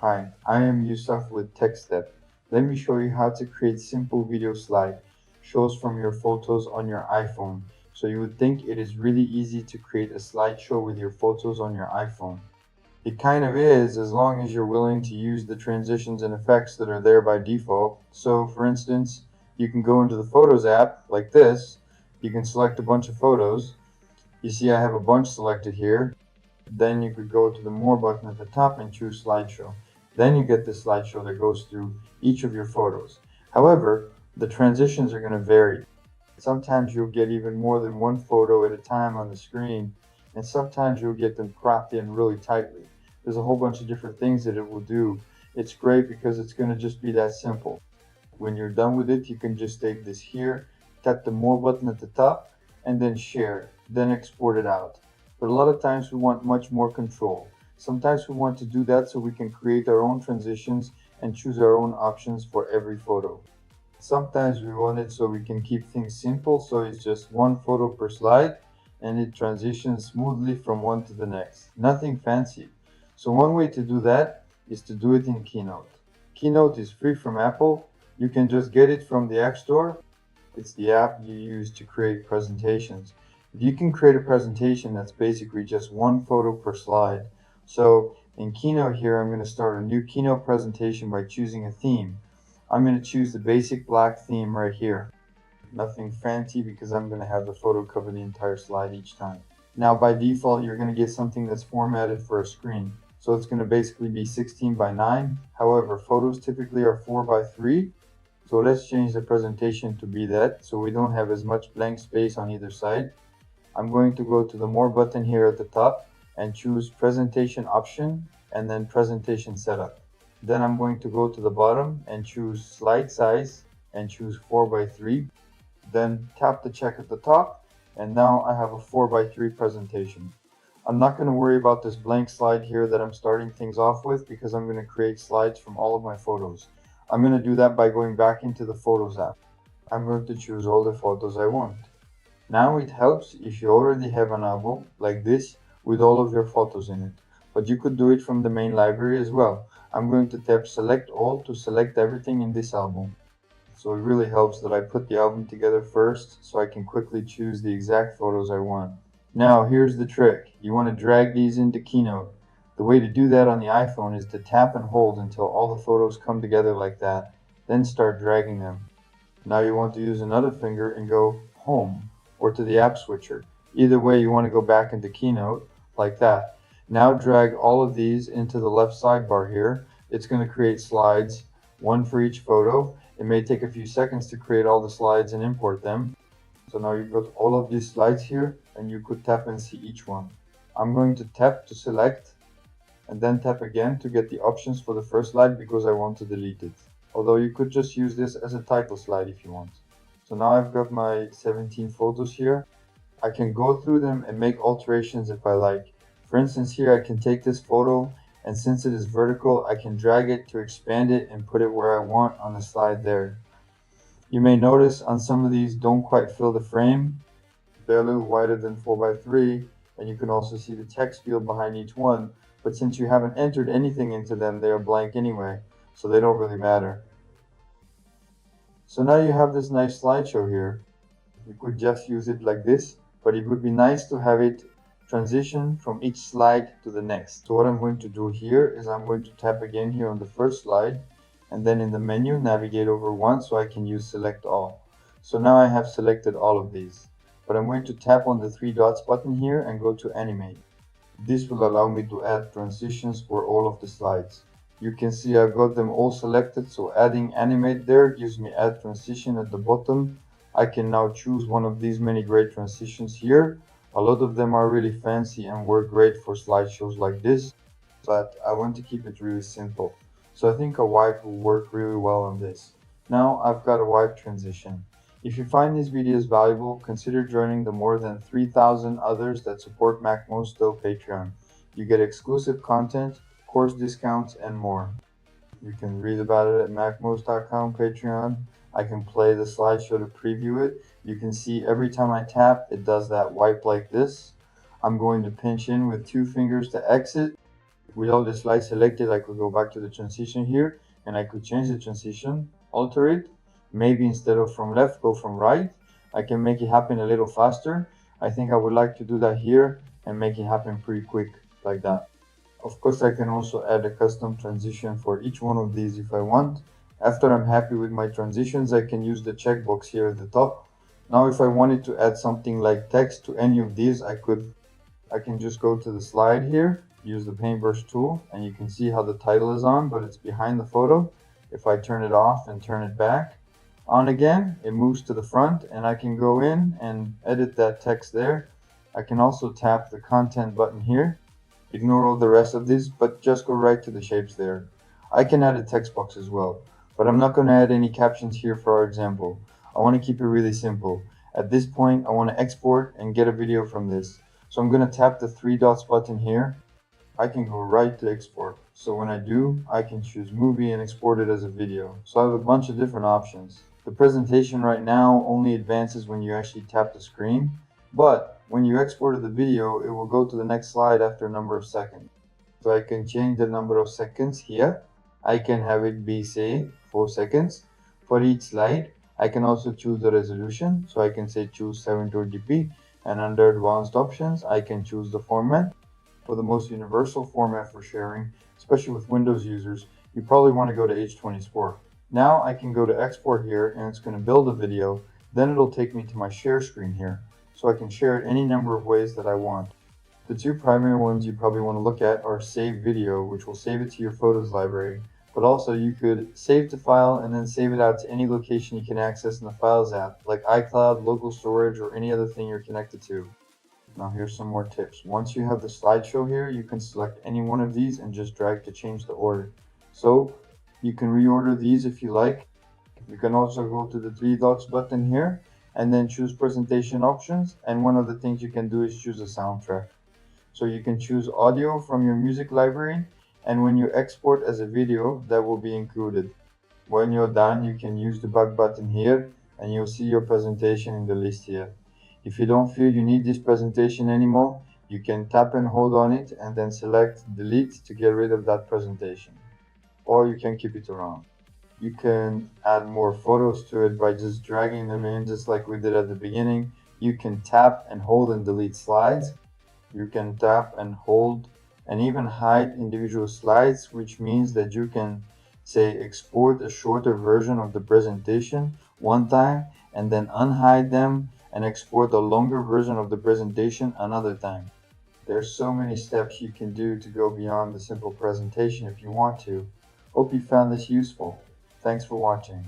Hi, I am Yusuf with TechStep. Let me show you how to create simple video slide shows from your photos on your iPhone. So you would think it is really easy to create a slideshow with your photos on your iPhone. It kind of is, as long as you're willing to use the transitions and effects that are there by default. So for instance, you can go into the Photos app like this. You can select a bunch of photos. You see I have a bunch selected here. Then you could go to the More button at the top and choose Slideshow. Then you get the slideshow that goes through each of your photos. However, the transitions are going to vary. Sometimes you'll get even more than one photo at a time on the screen, and sometimes you'll get them cropped in really tightly. There's a whole bunch of different things that it will do. It's great because it's going to just be that simple. When you're done with it, you can just take this here, tap the More button at the top, and then share, then export it out. But a lot of times we want much more control. Sometimes we want to do that so we can create our own transitions and choose our own options for every photo. Sometimes we want it so we can keep things simple, so it's just one photo per slide and it transitions smoothly from one to the next. Nothing fancy. So one way to do that is to do it in Keynote. Keynote is free from Apple. You can just get it from the App Store. It's the app you use to create presentations. You can create a presentation that's basically just one photo per slide. So in Keynote here, I'm going to start a new Keynote presentation by choosing a theme. I'm going to choose the basic black theme right here. Nothing fancy because I'm going to have the photo cover the entire slide each time. Now by default, you're going to get something that's formatted for a screen. So it's going to basically be 16 by 9. However, photos typically are 4 by 3. So let's change the presentation to be that, so we don't have as much blank space on either side. I'm going to go to the More button here at the top and choose Presentation Option and then Presentation Setup. Then I'm going to go to the bottom and choose Slide Size and choose 4 by 3. Then tap the check at the top, and now I have a 4 by 3 presentation. I'm not going to worry about this blank slide here that I'm starting things off with because I'm going to create slides from all of my photos. I'm going to do that by going back into the Photos app. I'm going to choose all the photos I want. Now it helps if you already have an album like this with all of your photos in it, but you could do it from the main library as well. I'm going to tap Select All to select everything in this album. So it really helps that I put the album together first so I can quickly choose the exact photos I want. Now here's the trick. You want to drag these into Keynote. The way to do that on the iPhone is to tap and hold until all the photos come together like that, then start dragging them. Now you want to use another finger and go Home or to the app switcher. Either way, you want to go back into Keynote like that. Now drag all of these into the left sidebar here. It's going to create slides, one for each photo. It may take a few seconds to create all the slides and import them. So now you've got all of these slides here and you could tap and see each one. I'm going to tap to select and then tap again to get the options for the first slide because I want to delete it. Although you could just use this as a title slide if you want. So now I've got my 17 photos here. I can go through them and make alterations if I like. For instance, here I can take this photo, and since it is vertical, I can drag it to expand it and put it where I want on the slide there. You may notice on some of these don't quite fill the frame. They're a little wider than 4 by 3, and you can also see the text field behind each one. But since you haven't entered anything into them, they are blank anyway, so they don't really matter. So now you have this nice slideshow here. You could just use it like this, but it would be nice to have it transition from each slide to the next. So what I'm going to do here is I'm going to tap again here on the first slide, and then in the menu navigate over one so I can use Select All. So now I have selected all of these, but I'm going to tap on the three dots button here and go to Animate. This will allow me to add transitions for all of the slides. You can see I've got them all selected, so adding Animate there gives me Add Transition at the bottom. I can now choose one of these many great transitions here. A lot of them are really fancy and work great for slideshows like this, but I want to keep it really simple. So I think a wipe will work really well on this. Now I've got a wipe transition. If you find these videos valuable, consider joining the more than 3,000 others that support MacMosto Patreon. You get exclusive content, course discounts, and more. You can read about it at macmost.com Patreon. I can play the slideshow to preview it. You can see every time I tap, it does that wipe like this. I'm going to pinch in with two fingers to exit. With all the slides selected, I could go back to the transition here and I could change the transition, alter it. Maybe instead of from left, go from right. I can make it happen a little faster. I think I would like to do that here and make it happen pretty quick like that. Of course, I can also add a custom transition for each one of these if I want. After I'm happy with my transitions, I can use the checkbox here at the top. Now, if I wanted to add something like text to any of these, I can just go to the slide here, use the paintbrush tool, and you can see how the title is on, but it's behind the photo. If I turn it off and turn it back on again, it moves to the front, and I can go in and edit that text there. I can also tap the content button here. Ignore all the rest of this, but just go right to the shapes there. I can add a text box as well, but I'm not going to add any captions here for our example. I want to keep it really simple. At this point, I want to export and get a video from this. So I'm going to tap the three dots button here. I can go right to export. So when I do, I can choose movie and export it as a video. So I have a bunch of different options. The presentation right now only advances when you actually tap the screen, but when you exported the video, it will go to the next slide after a number of seconds. So I can change the number of seconds here. I can have it be, say, 4 seconds for each slide. I can also choose the resolution. So I can say choose 720p, and under advanced options, I can choose the format. For the most universal format for sharing, especially with Windows users, you probably want to go to H24. Now I can go to export here and it's going to build a video. Then it'll take me to my share screen here. So I can share it any number of ways that I want. The two primary ones you probably want to look at are save video, which will save it to your photos library, but also you could save the file and then save it out to any location you can access in the Files app, like iCloud, local storage, or any other thing you're connected to. Now here's some more tips. Once you have the slideshow here, you can select any one of these and just drag to change the order. So you can reorder these if you like. You can also go to the three dots button here and then choose presentation options. And one of the things you can do is choose a soundtrack. So you can choose audio from your music library, and when you export as a video, that will be included. When you're done, you can use the back button here and you'll see your presentation in the list here. If you don't feel you need this presentation anymore, you can tap and hold on it and then select delete to get rid of that presentation. Or you can keep it around. You can add more photos to it by just dragging them in, just like we did at the beginning. You can tap and hold and delete slides. You can tap and hold and even hide individual slides, which means that you can say export a shorter version of the presentation one time and then unhide them and export a longer version of the presentation another time. There's so many steps you can do to go beyond the simple presentation if you want to. Hope you found this useful. Thanks for watching.